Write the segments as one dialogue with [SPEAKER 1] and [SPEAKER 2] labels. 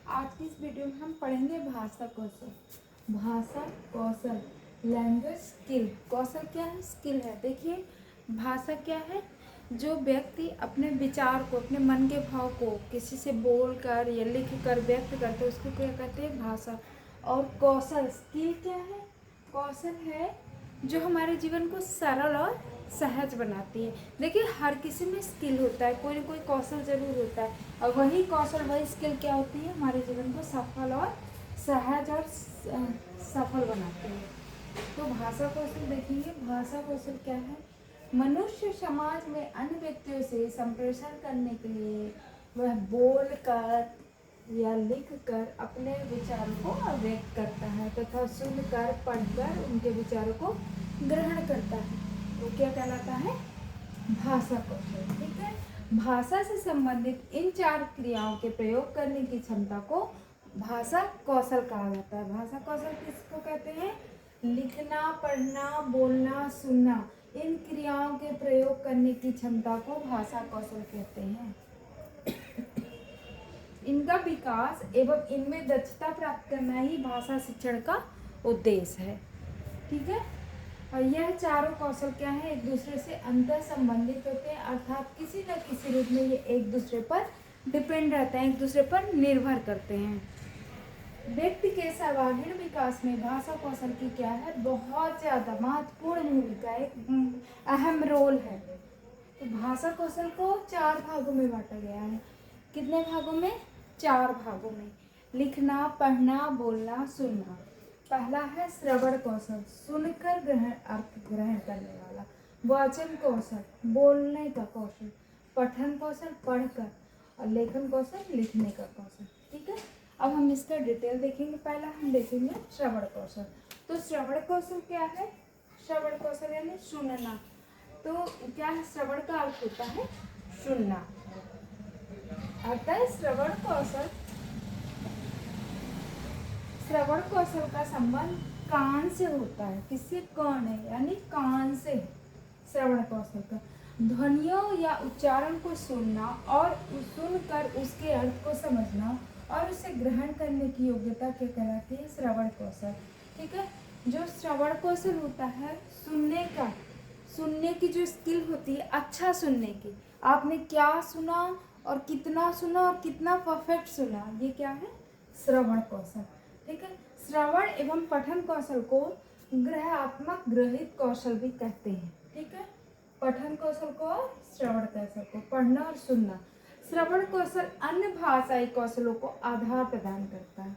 [SPEAKER 1] आज की इस वीडियो में हम पढ़ेंगे भाषा कौशल। भाषा कौशल, लैंग्वेज स्किल। कौशल क्या है? स्किल है। देखिए, भाषा क्या है? जो व्यक्ति अपने विचार को, अपने मन के भाव को किसी से बोल कर या लिख कर व्यक्त करते हैं, उसको क्या कहते हैं? भाषा। और कौशल, स्किल क्या है? कौशल है जो हमारे जीवन को सरल और सहज बनाती है। देखिए, हर किसी में स्किल होता है, कोई ना कोई कौशल जरूर होता है, और वही कौशल, वही स्किल क्या होती है? हमारे जीवन को सफल और सहज और सफल बनाती है। तो भाषा कौशल देखेंगे। भाषा कौशल क्या है? मनुष्य समाज में अन्य व्यक्तियों से संप्रेषण करने के लिए वह बोल कर या लिख कर अपने विचारों को अभिव्यक्त करता है तथा सुनकर, पढ़कर उनके विचारों को ग्रहण करता है। वो क्या कहलाता है? भाषा कौशल। ठीक है। भाषा से संबंधित इन 4 क्रियाओं के प्रयोग करने की क्षमता को भाषा कौशल कहा जाता है। भाषा कौशल किसको कहते हैं? लिखना, पढ़ना, बोलना, सुनना, इन क्रियाओं के प्रयोग करने की क्षमता को भाषा कौशल कहते हैं। इनका विकास एवं इनमें दक्षता प्राप्त करना ही भाषा शिक्षण का उद्देश्य है। ठीक है। और यह चारों कौशल क्या है? एक दूसरे से अंतर संबंधित होते हैं, अर्थात किसी न किसी रूप में ये एक दूसरे पर डिपेंड रहते हैं, एक दूसरे पर निर्भर करते हैं। व्यक्ति के सर्वांगीण विकास में भाषा कौशल की क्या है? बहुत ज़्यादा महत्वपूर्ण भूमिका, एक अहम रोल है। तो भाषा कौशल को 4 भागों में बांटा गया है। कितने भागों में? 4 भागों में। लिखना, पढ़ना, बोलना, सुनना। पहला है श्रवण कौशल, सुनकर ग्रहण, अर्थ ग्रहण करने वाला। वाचन कौशल, बोलने का कौशल। पठन कौशल, पढ़कर। और लेखन कौशल, लिखने का कौशल। ठीक है। अब हम इसका डिटेल देखेंगे। पहला हम देखेंगे श्रवण कौशल। तो श्रवण कौशल क्या है? श्रवण कौशल यानी सुनना। तो क्या है? श्रवण का अर्थ होता है सुनना। अतः श्रवण कौशल का संबंध कान से होता है। किससे? कान है, यानी कान से। श्रवण कौशल का ध्वनियों या उच्चारण को सुनना और सुनकर उसके अर्थ को समझना और उसे ग्रहण करने की योग्यता क्या कहलाती है? श्रवण कौशल। ठीक है। जो श्रवण कौशल होता है, सुनने की जो स्किल होती है, अच्छा सुनने की, आपने क्या सुना और कितना परफेक्ट सुना, ये क्या है? श्रवण कौशल। ठीक है। श्रवण एवं पठन कौशल को ग्रहात्मक ग्रहित कौशल भी कहते हैं। ठीक है। पठन कौशल को, श्रवण कौशल को, पढ़ना और सुनना। श्रवण कौशल अन्य भाषाई कौशलों को आधार प्रदान करता है।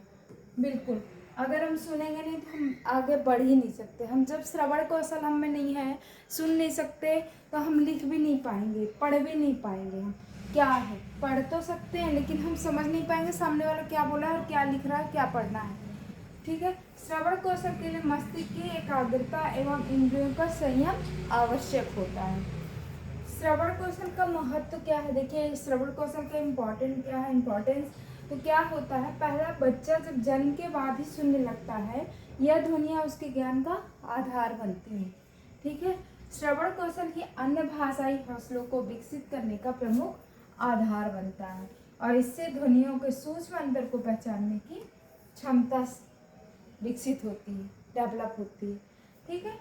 [SPEAKER 1] बिल्कुल, अगर हम सुनेंगे नहीं तो हम आगे बढ़ ही नहीं सकते। हम जब श्रवण कौशल हम में नहीं है, सुन नहीं सकते, तो हम लिख भी नहीं पाएंगे, पढ़ भी नहीं पाएंगे। हम क्या है, पढ़ तो सकते हैं लेकिन हम समझ नहीं पाएंगे सामने वाला क्या बोला है और क्या लिख रहा है, क्या पढ़ना है। ठीक है। श्रवण कौशल के लिए मस्तिष्क की एकाग्रता एवं इंद्रियों का संयम आवश्यक होता है। श्रवण कौशल का महत्व क्या है? देखिए, श्रवण कौशल का इम्पोर्टेंट क्या है, इम्पोर्टेंस। तो क्या होता है? पहला, बच्चा जब जन्म के बाद ही सुनने लगता है, यह ध्वनियाँ उसके ज्ञान का आधार बनती हैं। ठीक है। श्रवण कौशल ही अन्य भाषाई हौसलों को विकसित करने का प्रमुख आधार बनता है और इससे ध्वनियों के सूक्ष्म अंतर को पहचानने की क्षमता विकसित होती है, डेवलप होती है। ठीक है।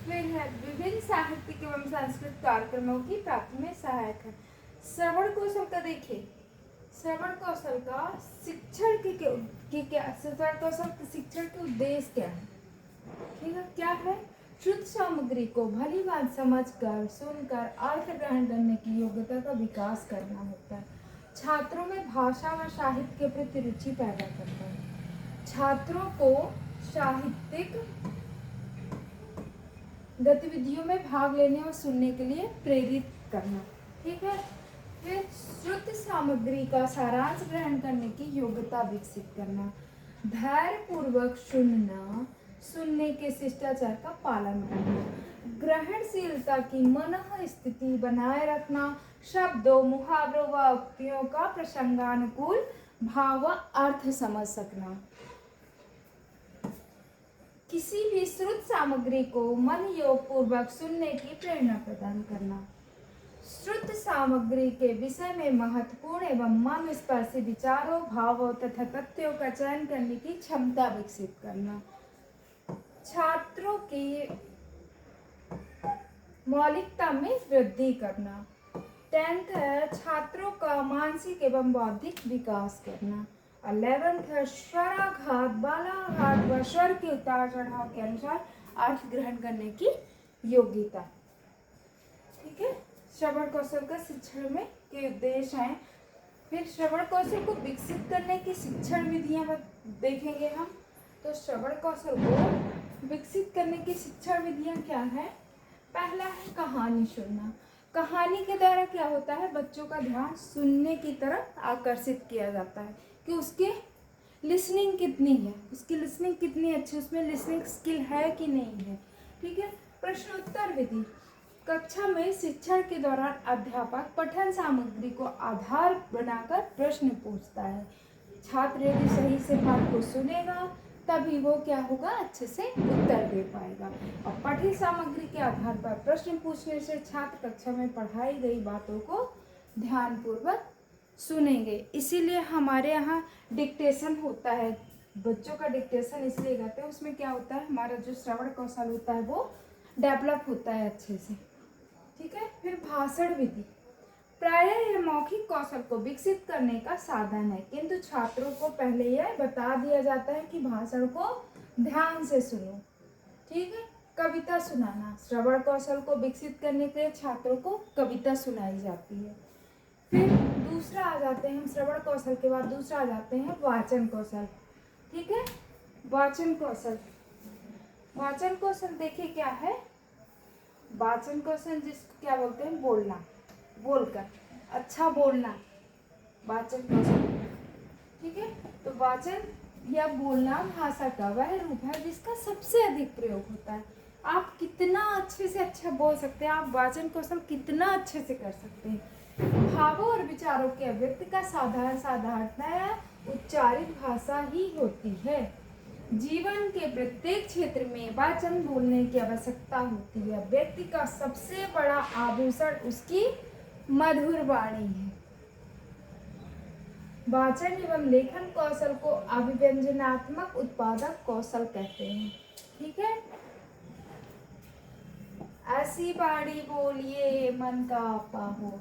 [SPEAKER 1] फिर है विभिन्न साहित्यिक एवं सांस्कृतिक कार्यक्रमों की प्राप्ति में सहायक है। श्रवण कौशल का देखिए, श्रवण कौशल का शिक्षण की क्या, श्रवण कौशल के शिक्षण के उद्देश्य क्या है? ठीक है। क्या है? शुद्ध सामग्री को भली बात समझकर, सुनकर अर्थ ग्रहण करने की योग्यता का विकास करना होता है। छात्रों में भाषा व साहित्य के प्रति रुचि पैदा करता है। छात्रों को साहित्यिक गतिविधियों में भाग लेने और सुनने के लिए प्रेरित करना। ठीक है। फिर शुद्ध सामग्री का सारांश ग्रहण करने की योग्यता विकसित करना। धैर्य पूर्वक सुनना, सुनने के शिष्टाचार का पालन करना, ग्रहणशीलता की मनः स्थिति बनाए रखना, शब्दों, मुहावरों व उक्तियों का प्रसंगानुकूल भाव व अर्थ समझ सकना। किसी भी श्रुत सामग्री को मन योग पूर्वक सुनने की प्रेरणा प्रदान करना। श्रुत सामग्री के विषय में महत्वपूर्ण एवं मर्मस्पर्शी विचारों, भावों तथा तथ्यों का चयन करने की क्षमता विकसित करना। छात्रों की मौलिकता में वृद्धि करना। 10th है छात्रों का मानसिक एवं बौद्धिक विकास करना। 11th है स्वराघात, बालाघात व स्वर के उतार चढ़ाव के अनुसार अर्थ ग्रहण करने की योग्यता। ठीक है, श्रवण कौशल का शिक्षण में के उद्देश्य हैं। फिर श्रवण कौशल को विकसित करने की शिक्षण विधियां देखेंगे हम। तो श्रवण कौशल को विकसित करने की शिक्षण विधियां क्या है? पहला है कहानी सुनना। कहानी के द्वारा क्या होता है, बच्चों का ध्यान सुनने की तरफ आकर्षित किया जाता है कि उसके लिसनिंग कितनी है, उसकी लिसनिंग कितनी अच्छी, उसमें लिसनिंग स्किल है कि नहीं है। ठीक है, प्रश्नोत्तर विधि। कक्षा में शिक्षण के दौरान अध्यापक पठन सामग्री को आधार बनाकर प्रश्न पूछता है। छात्र यदि सही से पाठ को सुनेगा तभी वो क्या होगा, अच्छे से उत्तर दे पाएगा। और पठित सामग्री के आधार पर प्रश्न पूछने से छात्र कक्षा में पढ़ाई गई बातों को ध्यानपूर्वक सुनेंगे। इसीलिए हमारे यहाँ डिक्टेशन होता है, बच्चों का डिक्टेशन इसलिए करते हैं, उसमें क्या होता है, हमारा जो श्रवण कौशल होता है वो डेवलप होता है अच्छे से। ठीक है, फिर भाषण विधि। प्रायः यह मौखिक कौशल को विकसित करने का साधन है, किंतु छात्रों को पहले यह बता दिया जाता है कि भाषण को ध्यान से सुनो। ठीक है, कविता सुनाना। श्रवण कौशल को विकसित करने के लिए छात्रों को कविता सुनाई जाती है। फिर दूसरा आ जाते हैं, हम श्रवण कौशल के बाद दूसरा आ जाते हैं वाचन कौशल। ठीक है, वाचन कौशल। वाचन कौशल देखिए क्या है, वाचन कौशल जिसको क्या बोलते हैं, बोलना, बोलकर अच्छा बोलना, वाचन कौशल। ठीक है, तो वाचन या बोलना भाषा का वह रूप है जिसका सबसे अधिक प्रयोग होता है। आप कितना अच्छे से अच्छा बोल सकते हैं, आप वाचन कौशल कितना अच्छे से कर सकते हैं। भावों और विचारों के अभिव्यक्ति का साधारणतया उच्चारित भाषा ही होती है। जीवन के प्रत्येक क्षेत्र में वाचन बोलने की आवश्यकता होती है। व्यक्ति का सबसे बड़ा आभूषण उसकी मधुर वाणी है। वाचन एवं लेखन कौशल को अभिव्यंजनात्मक उत्पादक कौशल कहते हैं। ठीक है, ऐसी वाणी बोलिए मन का आपा हो।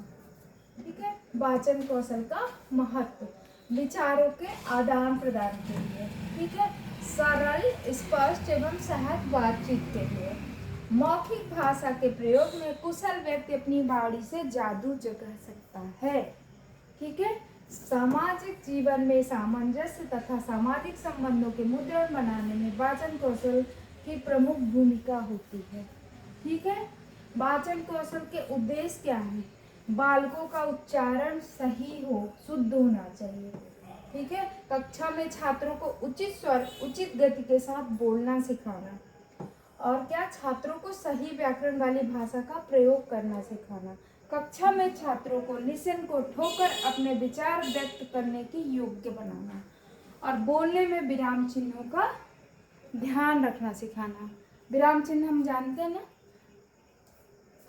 [SPEAKER 1] ठीक है, वाचन कौशल का महत्व विचारों के आदान प्रदान के लिए। ठीक है, सरल, स्पष्ट एवं सहज बातचीत के लिए। मौखिक भाषा के प्रयोग में कुशल व्यक्ति अपनी वाणी से जादू जगा सकता है। ठीक है, सामाजिक जीवन में सामंजस्य तथा सामाजिक संबंधों के मुद्रण बनाने में वाचन कौशल की प्रमुख भूमिका होती है। ठीक है, वाचन कौशल के उद्देश्य क्या है? बालकों का उच्चारण सही हो, शुद्ध होना चाहिए। ठीक है, कक्षा में छात्रों को उचित स्वर, उचित गति के साथ बोलना सिखाना। और क्या, छात्रों को सही व्याकरण वाली भाषा का प्रयोग करना सिखाना। कक्षा में छात्रों को निशान को ठोकर अपने विचार व्यक्त करने की योग्य बनाना। और बोलने में विराम चिन्हों का ध्यान रखना सिखाना। विराम चिन्ह हम जानते हैं ना,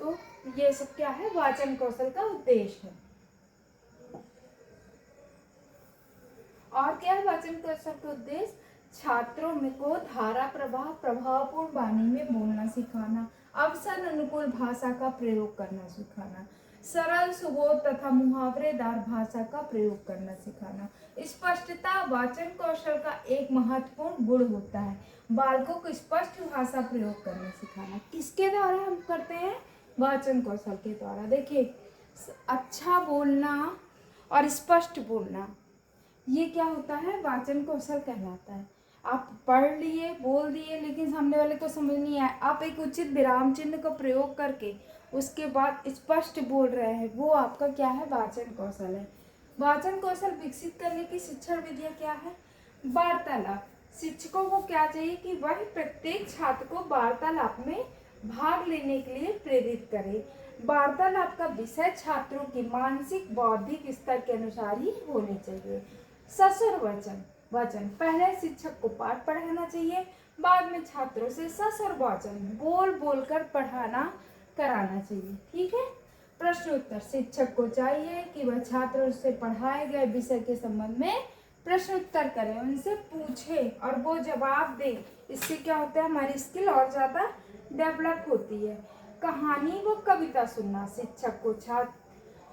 [SPEAKER 1] तो ये सब क्या है, वाचन कौशल का उद्देश्य है। और क्या है वाचन कौशल का उद्देश्य? छात्रों में को धारा प्रवाह प्रभावपूर्ण वाणी में बोलना सिखाना, अवसर अनुकूल भाषा का प्रयोग करना सिखाना, सरल सुबोध तथा मुहावरेदार भाषा का प्रयोग करना सिखाना। स्पष्टता वाचन कौशल का एक महत्वपूर्ण गुण होता है। बालकों को स्पष्ट भाषा प्रयोग करना सिखाना किसके द्वारा हम करते हैं? वाचन कौशल के द्वारा। देखिए, अच्छा बोलना और स्पष्ट बोलना, ये क्या होता है, वाचन कौशल कहलाता है। आप पढ़ लिए, बोल दिए, लेकिन सामने वाले को समझ नहीं आया, आप एक उचित विराम चिन्ह का प्रयोग करके उसके बाद स्पष्ट बोल रहे हैं, वो आपका क्या है, वाचन कौशल है। वाचन कौशल विकसित करने की शिक्षण विधियां क्या है? वार्तालाप। शिक्षकों को क्या चाहिए कि वह प्रत्येक छात्र को वार्तालाप में भाग लेने के लिए प्रेरित करे। वार्तालाप का विषय छात्रों की मानसिक बौद्धिक स्तर के अनुसार ही होने चाहिए। ससुर वचन वचन, पहले शिक्षक को पाठ पढ़ाना चाहिए, बाद में छात्रों से ससुर वचन बोल बोल कर पढ़ाना कराना चाहिए। ठीक है, प्रश्न उत्तर, शिक्षक को चाहिए कि वह छात्रों से पढ़ाए गए विषय के संबंध में प्रश्न उत्तर करे, उनसे पूछे और वो जवाब दे। इससे क्या होता है, हमारी स्किल और ज़्यादा डेवलप होती है। कहानी व कविता सुनना, शिक्षक को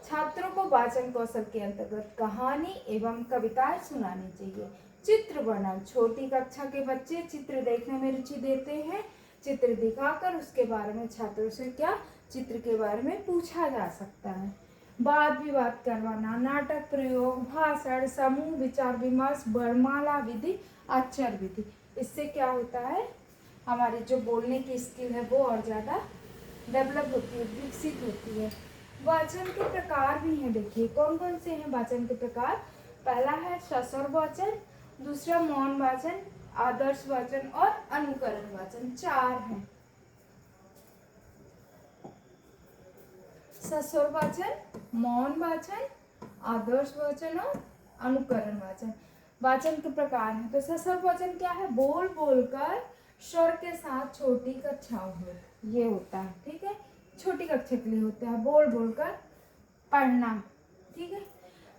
[SPEAKER 1] छात्रों को वाचन कौशल के अंतर्गत कहानी एवं कविताएं सुनानी चाहिए। चित्र वर्णन, छोटी कक्षा के बच्चे चित्र देखने में रुचि देते हैं। चित्र दिखाकर उसके बारे में छात्रों से क्या चित्र के बारे में पूछा जा सकता है। वाद विवाद करवाना, नाटक प्रयोग, भाषण, समूह विचार विमर्श, वर्णमाला विधि, अक्षर विधि। इससे क्या होता है, हमारी जो बोलने की स्किल है वो और ज़्यादा डेवलप होती है, विकसित होती है। वाचन के प्रकार भी हैं, देखिए कौन कौन से हैं वाचन के प्रकार। पहला है सस्वर वाचन, दूसरा मौन वाचन, आदर्श वाचन और अनुकरण वाचन। 4 हैं। सस्वर वाचन, मौन वाचन, आदर्श वाचन और अनुकरण वाचन। वाचन के प्रकार हैं, तो सस्वर वाचन क्या है, बोल बोलकर स्वर के साथ छोटी कक्षाओं में ये होता है, ठीक है, छोटी कक्षा के लिए होता है, बोल बोलकर पढ़ना, ठीक है।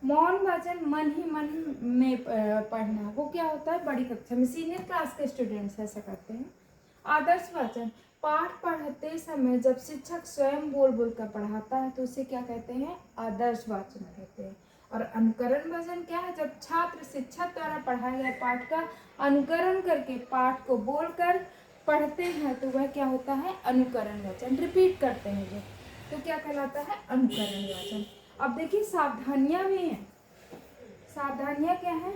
[SPEAKER 1] मौन वाचन मन ही मन में पढ़ना, वो क्या होता है, बड़ी कक्षा में, सीनियर क्लास के स्टूडेंट्स ऐसा करते हैं। आदर्श वाचन, पाठ पढ़ते समय जब शिक्षक स्वयं बोल बोलकर पढ़ाता है तो उसे क्या कहते हैं, आदर्श वाचन कहते हैं। और अनुकरण वाचन क्या है, जब छात्र शिक्षक द्वारा पढ़ाए गए पाठ का अनुकरण करके पाठ को बोलकर पढ़ते हैं तो वह क्या होता है, अनुकरण वाचन। रिपीट करते हैं जो, तो क्या कहलाता है, अनुकरण वाचन। अब देखिए सावधानियां भी हैं। सावधानियां क्या है,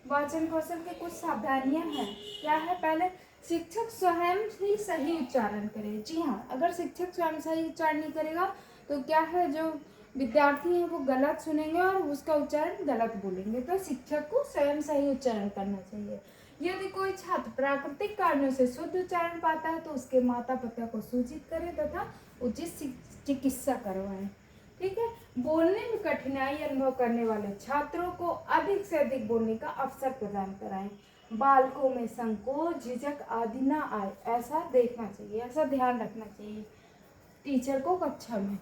[SPEAKER 1] वाचन कौशल के कुछ सावधानियां हैं। क्या है, पहले शिक्षक स्वयं ही सही उच्चारण करे। जी हाँ, अगर शिक्षक स्वयं सही उच्चारण नहीं करेगा तो क्या है, जो विद्यार्थी हैं वो गलत सुनेंगे और उसका उच्चारण गलत बोलेंगे। तो शिक्षक को स्वयं सही उच्चारण करना चाहिए। यदि कोई छात्र प्राकृतिक कारणों से शुद्ध उच्चारण पाता है तो उसके माता पिता को सूचित करें तथा उचित चिकित्सा करवाएं, ठीक है। बोलने में कठिनाई अनुभव करने वाले छात्रों को अधिक से अधिक बोलने का अवसर प्रदान कराएं। बालकों में संकोच झिझक आदि ना आए, ऐसा देखना चाहिए, ऐसा ध्यान रखना चाहिए टीचर को कक्षा में।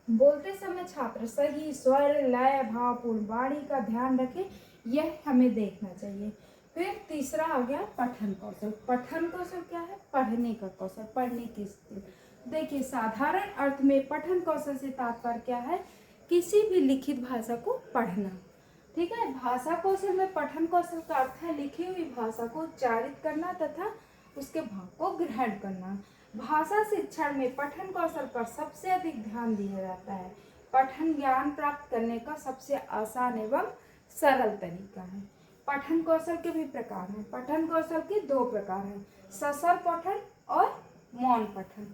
[SPEAKER 1] बोलते समय छात्र सही स्वर लय भावपूर्ण वाणी का ध्यान रखें, यह हमें देखना चाहिए। फिर तीसरा आ गया पठन कौशल। पठन कौशल क्या है, पढ़ने का कौशल, पढ़ने की स्किल। देखिए साधारण अर्थ में पठन कौशल से तात्पर्य क्या है, किसी भी लिखित भाषा को पढ़ना, ठीक है। भाषा कौशल में पठन कौशल का अर्थ है लिखी हुई भाषा को उच्चारित करना तथा उसके भाव को ग्रहण करना। भाषा शिक्षण में पठन कौशल पर सबसे अधिक ध्यान दिया जाता है। पठन ज्ञान प्राप्त करने का सबसे आसान एवं सरल तरीका है। पठन कौशल के भी प्रकार हैं। पठन कौशल के 2 प्रकार हैं, सस्वर पठन और मौन पठन।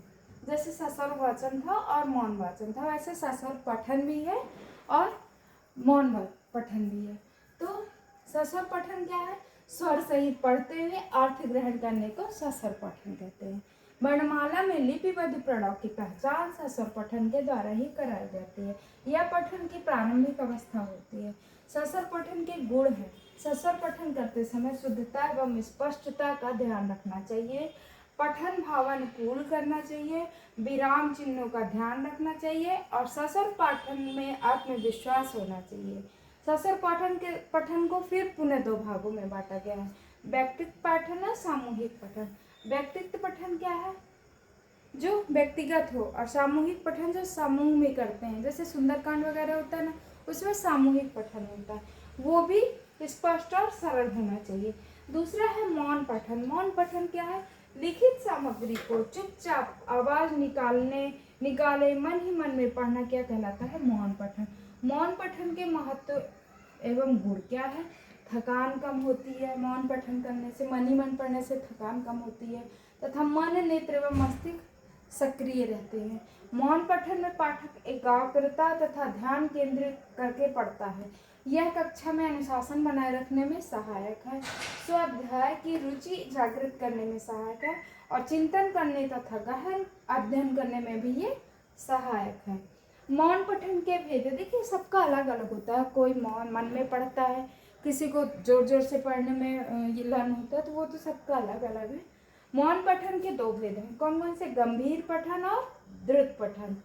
[SPEAKER 1] जैसे सस्वर वाचन था और मौन वाचन था, वैसे सस्वर पठन भी है और मौन पठन भी है। तो सस्वर पठन क्या है, स्वर सहित पढ़ते हुए अर्थ ग्रहण करने को सस्वर पठन कहते हैं। वर्णमाला में लिपिबद्ध प्रणव की पहचान सस्वर पठन के द्वारा ही कराई जाती है। यह पठन की प्रारंभिक अवस्था होती है। सस्वर पठन के गुण हैं, सस्वर पठन करते समय शुद्धता एवं स्पष्टता का ध्यान रखना चाहिए, पठन भावानुकूल करना चाहिए, विराम चिन्हों का ध्यान रखना चाहिए और सस्वर पठन में आत्मविश्वास होना चाहिए। सस्वर पठन को फिर पुनः 2 भागों में बांटा गया है, व्यक्तिगत पठन और सामूहिक पठन। व्यक्तिगत पठन क्या है, जो व्यक्तिगत हो, और सामूहिक पठन जो समूह में करते हैं, जैसे सुंदरकांड वगैरह होता है ना, उसमें सामूहिक पठन होता है, वो भी स्पष्ट और सरल होना चाहिए। दूसरा है मौन पठन। मौन पठन क्या है, लिखित सामग्री को चुपचाप आवाज निकाले मन ही मन में पढ़ना क्या कहलाता है, मौन पठन। मौन पठन के महत्व एवं गुण क्या है, थकान कम होती है, मौन पठन करने से, मन ही मन पढ़ने से थकान कम होती है तथा मन नेत्र एवं मस्तिष्क सक्रिय रहते हैं। मौन पठन में पाठक एकाग्रता तथा ध्यान केंद्रित करके पढ़ता है। यह कक्षा में अनुशासन बनाए रखने में सहायक है, स्वाध्याय की रुचि जागृत करने में सहायक है और चिंतन करने तथा गहन अध्ययन करने में भी ये सहायक है। मौन पठन के भेद देखिए, सबका अलग अलग होता है। कोई मौन मन में पढ़ता है, किसी को जोर जोर से पढ़ने में ये लर्न होता है, तो वो तो सबका अलग अलग है। मौन पठन के 2 भेद हैं, कौन कौन से, गंभीर पठन और द्रुत पठन।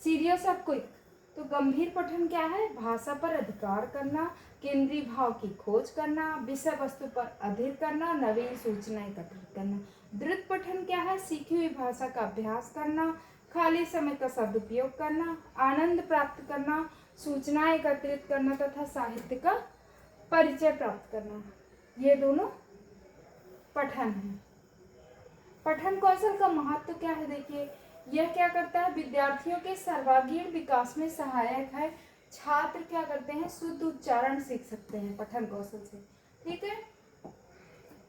[SPEAKER 1] सीरियस और क्विक। तो गंभीर पठन क्या है? भाषा पर अधिकार करना, केंद्रीय भाव की खोज करना, विषय वस्तु पर अध्ययन करना, नवीन सूचना एकत्रित करना। द्रुत पठन क्या है? सीखी हुई भाषा का अभ्यास करना, खाली समय का सदुपयोग करना, आनंद प्राप्त करना, सूचना एकत्रित करना तथा साहित्य का परिचय प्राप्त करना। ये दोनों पठन है। पठन कौशल का महत्व क्या है? देखिए, यह क्या करता है? विद्यार्थियों के सर्वांगीण विकास में सहायक है। छात्र क्या करते हैं? शुद्ध उच्चारण सीख सकते हैं पठन कौशल से। ठीक है।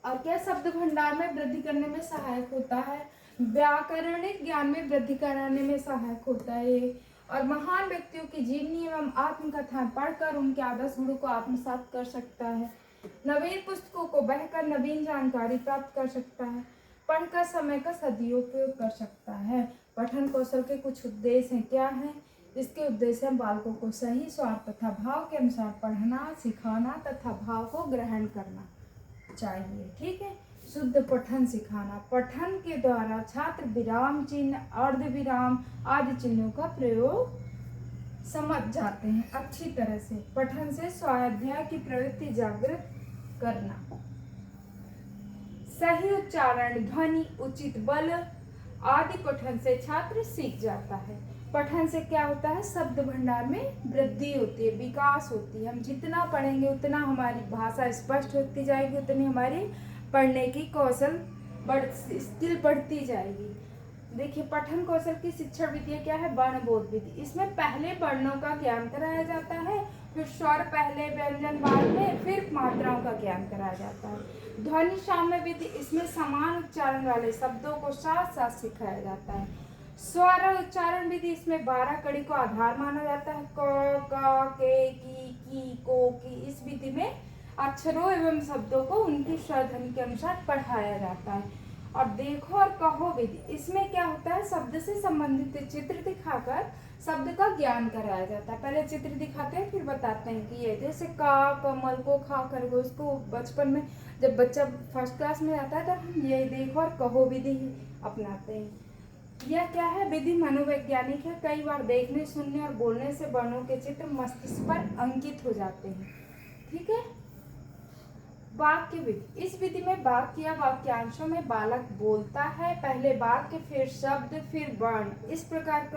[SPEAKER 1] और क्या? शब्द भंडार में वृद्धि करने में सहायक होता है, व्याकरणिक ज्ञान में वृद्धि कराने में सहायक होता है ये। और महान व्यक्तियों की जीवनी एवं आत्मकथाएं पढ़कर उनके आदर्श गुणों को आत्मसात कर सकता है। नवीन पुस्तकों को बहकर नवीन जानकारी प्राप्त कर सकता है, पढ़कर समय का सदुपयोग कर सकता है। पठन कौशल के कुछ उद्देश्य हैं। क्या है? इसके उद्देश्य हैं बालकों को सही स्वार्थ तथा भाव के अनुसार पढ़ना, सिखाना तथा भाव को ग्रहण करना चाहिए। ठीक है। शुद्ध पठन सिखाना, पठन के द्वारा छात्र विराम चिन्ह, अर्ध विराम आदि चिन्हों का प्रयोग समझ जाते हैं अच्छी तरह से। पठन से स्वाध्याय की प्रवृत्ति जागृत करना, सही उच्चारण, ध्वनि, उचित बल आदि पठन से छात्र सीख जाता है। पठन से क्या होता है? शब्द भंडार में वृद्धि होती है, विकास होती है। हम जितना पढ़ेंगे उतना हमारी भाषा स्पष्ट होती जाएगी, उतनी हमारी पढ़ने की कौशल स्किल बढ़ती जाएगी। देखिए, पठन कौशल की शिक्षण विधियाँ क्या है? वर्णबोध विधि। इसमें पहले वर्णों का ज्ञान कराया जाता है, फिर स्वर पहले, व्यंजन बाद में, फिर मात्राओं का ज्ञान कराया जाता है। ध्वनि साम्य विधि, इसमें समान उच्चारण वाले शब्दों को साथ साथ सिखाया जाता है। स्वर उच्चारण विधि, इसमें 12 कड़ी को आधार माना जाता है। क, क, के, की, को, की। इस विधि में अक्षरों एवं शब्दों को उनकी स्वर ध्वनि के अनुसार पढ़ाया जाता है। और देखो और कहो विधि, इसमें क्या होता है? शब्द से संबंधित चित्र दिखाकर शब्द का ज्ञान कराया जाता है। पहले चित्र दिखाते हैं, फिर बताते हैं कि ये, जैसे का, कमल को, खा, खरगोश को। बचपन में जब बच्चा फर्स्ट क्लास में आता है तो हम ये देखो और कहो विधि अपनाते हैं। यह क्या है? विधि मनोवैज्ञानिक है। कई बार देखने, सुनने और बोलने से वर्णों के चित्र मस्तिष्क पर अंकित हो जाते हैं। ठीक है। वाक्य विधि, इस विधि में वाक्य या वाक्यांशों में बालक बोलता है, पहले वाक्य, फिर शब्द, फिर वर्ण। इस प्रकार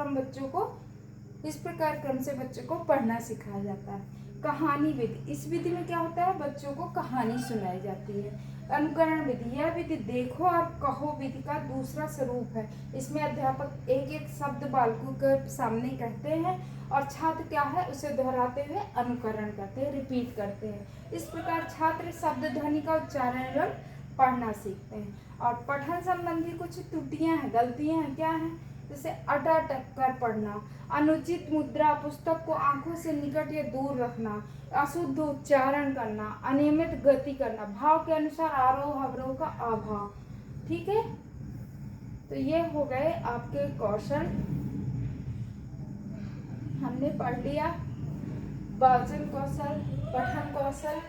[SPEAKER 1] क्रम से बच्चों को पढ़ना सिखाया जाता है। कहानी विधि, इस विधि में क्या होता है? बच्चों को कहानी सुनाई जाती है। अनुकरण विधि, यह विधि देखो और कहो विधि का दूसरा स्वरूप है। इसमें अध्यापक एक एक शब्द बालकों के सामने कहते हैं और छात्र क्या है? उसे दोहराते हुए अनुकरण करते हैं, रिपीट करते हैं। इस प्रकार छात्र शब्द ध्वनि का उच्चारण एवं पढ़ना सीखते हैं। और पठन संबंधी कुछ त्रुटियां हैं, गलतियां हैं। क्या हैं? जैसे अटक कर पढ़ना, अनुचित मुद्रा, पुस्तक को आंखों से निकट या दूर रखना, अशुद्ध उच्चारण करना, अनियमित गति करना, भाव के अनुसार आरोह अवरोह का अभाव। ठीक है। तो ये हो गए आपके कौशल, हमने पढ़ लिया। वाचन कौशल, पठन कौशल,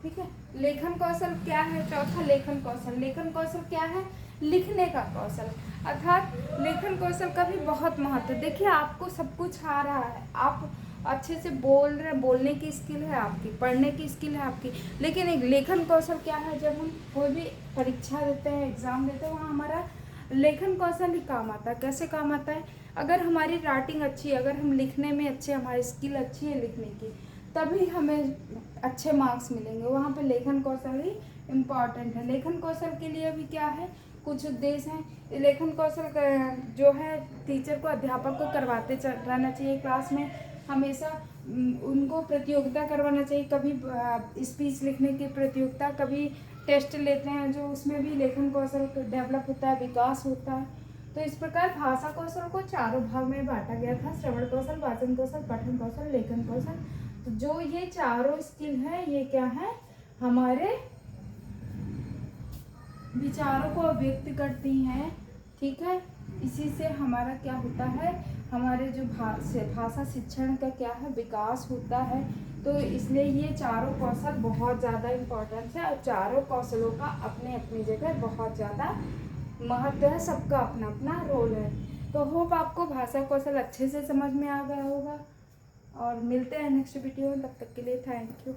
[SPEAKER 1] ठीक है। लेखन कौशल क्या है? चौथा लेखन कौशल। लेखन कौशल क्या है? लिखने का कौशल, अर्थात लेखन कौशल का भी बहुत महत्व है। देखिए, आपको सब कुछ आ रहा है, आप अच्छे से बोल रहे, बोलने की स्किल है आपकी, पढ़ने की स्किल है आपकी, लेकिन एक लेखन कौशल क्या है? जब हम कोई भी परीक्षा देते हैं, एग्जाम देते हैं, वहाँ हमारा लेखन कौशल ही काम आता है। कैसे काम आता है? अगर हमारी राइटिंग अच्छी है, अगर हम लिखने में अच्छे, हमारी स्किल अच्छी है लिखने की, तभी हमें अच्छे मार्क्स मिलेंगे। वहाँ पे लेखन कौशल ही इम्पॉर्टेंट है। लेखन कौशल के लिए भी क्या है? कुछ उद्देश्य हैं। लेखन कौशल जो है टीचर को, अध्यापक को करवाते रहना चाहिए क्लास में, हमेशा उनको प्रतियोगिता करवाना चाहिए। कभी स्पीच लिखने की प्रतियोगिता, कभी टेस्ट लेते हैं जो उसमें भी लेखन कौशल डेवलप होता है, विकास होता है। तो इस प्रकार भाषा कौशल को 4 भाग में बांटा गया था: श्रवण कौशल, वाचन कौशल, पठन कौशल, लेखन कौशल। तो जो ये चारों स्किल है, ये क्या है? हमारे विचारों को व्यक्त करती हैं। ठीक है। इसी से हमारा क्या होता है? हमारे जो भाषा शिक्षण का क्या है? विकास होता है। तो इसलिए ये चारों कौशल बहुत ज़्यादा इम्पोर्टेंट है और चारों कौशलों का अपने अपनी जगह बहुत ज़्यादा महत्व है, सबका अपना अपना रोल है। तो होप आपको भाषा कौशल अच्छे से समझ में आ गया होगा और मिलते हैं नेक्स्ट वीडियो में, तब तक के लिए थैंक यू।